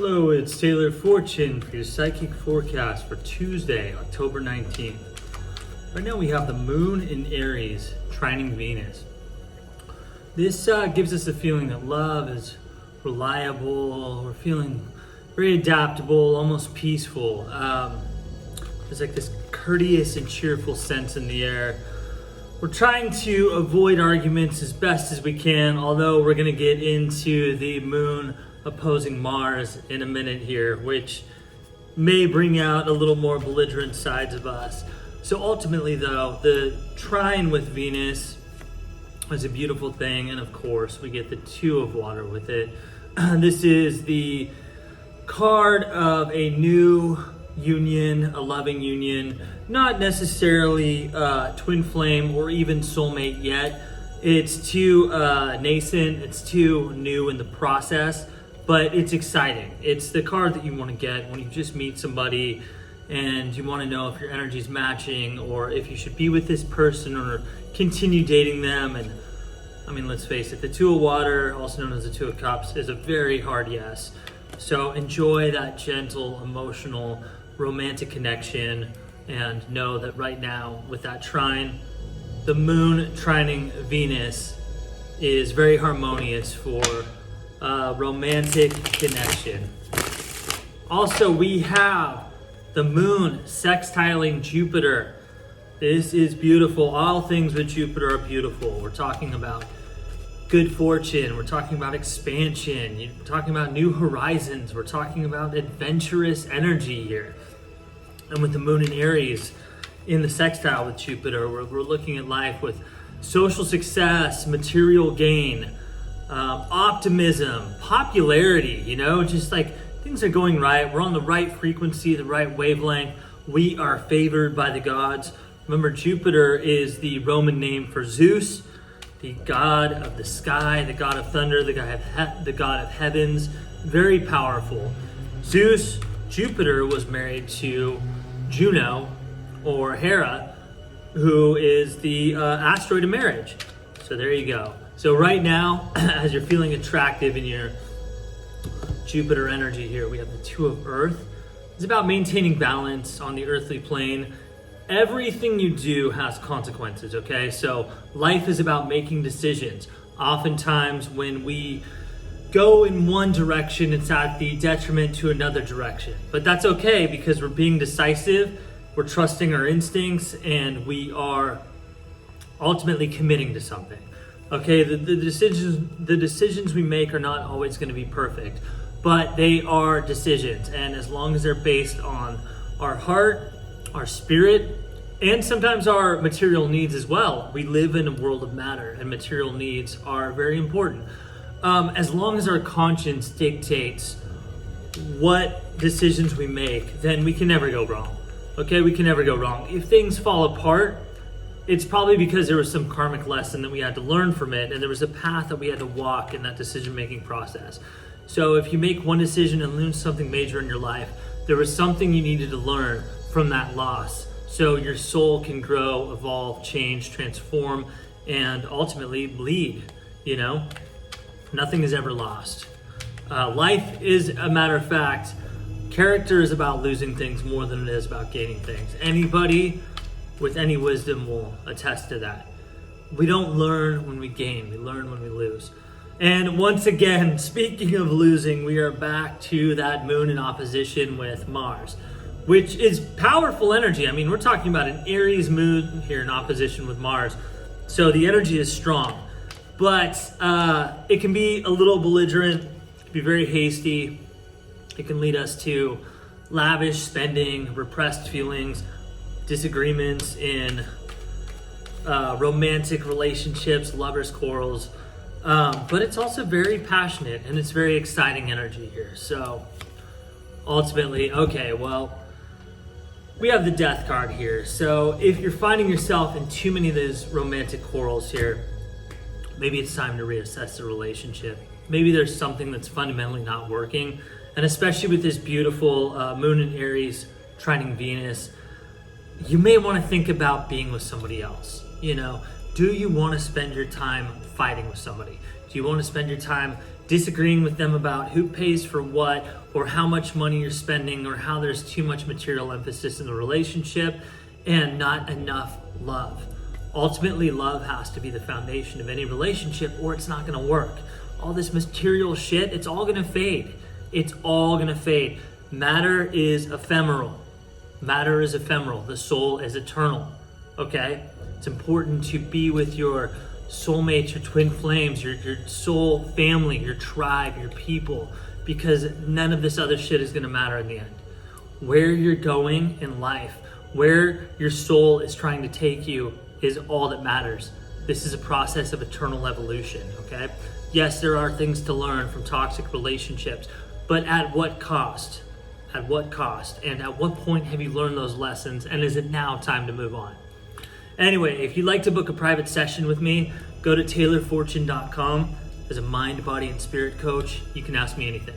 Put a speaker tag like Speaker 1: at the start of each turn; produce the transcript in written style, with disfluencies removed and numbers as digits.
Speaker 1: Hello, it's Taylor Fortune for your psychic forecast for Tuesday, October 19th. Right now we have the moon in Aries, trining Venus. This gives us a feeling that love is reliable. We're feeling very adaptable, almost peaceful. There's like this courteous and cheerful sense in the air. We're trying to avoid arguments as best as we can, although we're going to get into the moon opposing Mars in a minute here, which may bring out a little more belligerent sides of us. So ultimately though, the trine with Venus is a beautiful thing, and of course we get the Two of Water with it. This is the card of a new union, a loving union, not necessarily twin flame or even soulmate yet. It's too nascent, it's too new in the process, but it's exciting. It's the card that you want to get when you just meet somebody and you want to know if your energy is matching or if you should be with this person or continue dating them. And I mean, let's face it, the Two of Water, also known as the Two of Cups, is a very hard yes. So enjoy that gentle, emotional, romantic connection, and know that right now with that trine, the moon trining Venus is very harmonious for romantic connection. Also, we have the moon sextiling Jupiter. This is beautiful. All things with Jupiter are beautiful. We're talking about good fortune. We're talking about expansion. You're talking about new horizons. We're talking about adventurous energy here. And with the moon in Aries in the sextile with Jupiter, we're looking at life with social success, material gain, optimism, popularity, just like things are going right. We're on the right frequency, the right wavelength. We are favored by the gods. Remember, Jupiter is the Roman name for Zeus, the god of the sky, the god of thunder, the god of heavens. Very powerful. Jupiter was married to Juno, or Hera, who is the asteroid of marriage. So there you go. So right now, as you're feeling attractive in your Jupiter energy here, we have the Two of Earth. It's about maintaining balance on the earthly plane. Everything you do has consequences, okay? So life is about making decisions. Oftentimes when we go in one direction, it's at the detriment to another direction. But that's okay because we're being decisive, we're trusting our instincts, and we are ultimately committing to something. Okay, the decisions we make are not always going to be perfect, but they are decisions. And as long as they're based on our heart, our spirit, and sometimes our material needs as well. We live in a world of matter, and material needs are very important. As long as our conscience dictates what decisions we make, then we can never go wrong. Okay, we can never go wrong. If things fall apart, it's probably because there was some karmic lesson that we had to learn from it, and there was a path that we had to walk in that decision-making process. So if you make one decision and lose something major in your life, there was something you needed to learn from that loss. So your soul can grow, evolve, change, transform, and ultimately bleed, Nothing is ever lost. Life is, a matter of fact, character is about losing things more than it is about gaining things. Anybody with any wisdom will attest to that. We don't learn when we gain, we learn when we lose. And once again, speaking of losing, we are back to that moon in opposition with Mars, which is powerful energy. I mean, we're talking about an Aries moon here in opposition with Mars. So the energy is strong, but it can be a little belligerent, it can be very hasty. It can lead us to lavish spending, repressed feelings, disagreements in romantic relationships, lovers' quarrels. But it's also very passionate and it's very exciting energy here. So ultimately, okay, well, we have the Death card here. So if you're finding yourself in too many of those romantic quarrels here, maybe it's time to reassess the relationship. Maybe there's something that's fundamentally not working. And especially with this beautiful moon in Aries trining Venus, you may want to think about being with somebody else. Do you want to spend your time fighting with somebody? Do you want to spend your time disagreeing with them about who pays for what, or how much money you're spending, or how there's too much material emphasis in the relationship and not enough love. Ultimately, love has to be the foundation of any relationship, or it's not going to work. All this material shit, it's all going to fade. It's all going to fade. Matter is ephemeral. Matter is ephemeral. The soul is eternal. Okay? It's important to be with your soulmates, your twin flames, your soul family, your tribe, your people, because none of this other shit is going to matter in the end. Where you're going in life, where your soul is trying to take you, is all that matters. This is a process of eternal evolution, okay? Yes, there are things to learn from toxic relationships, but at what cost? At what cost? And at what point have you learned those lessons? And is it now time to move on? Anyway, if you'd like to book a private session with me, go to taylorfortune.com. As a mind, body, and spirit coach, you can ask me anything.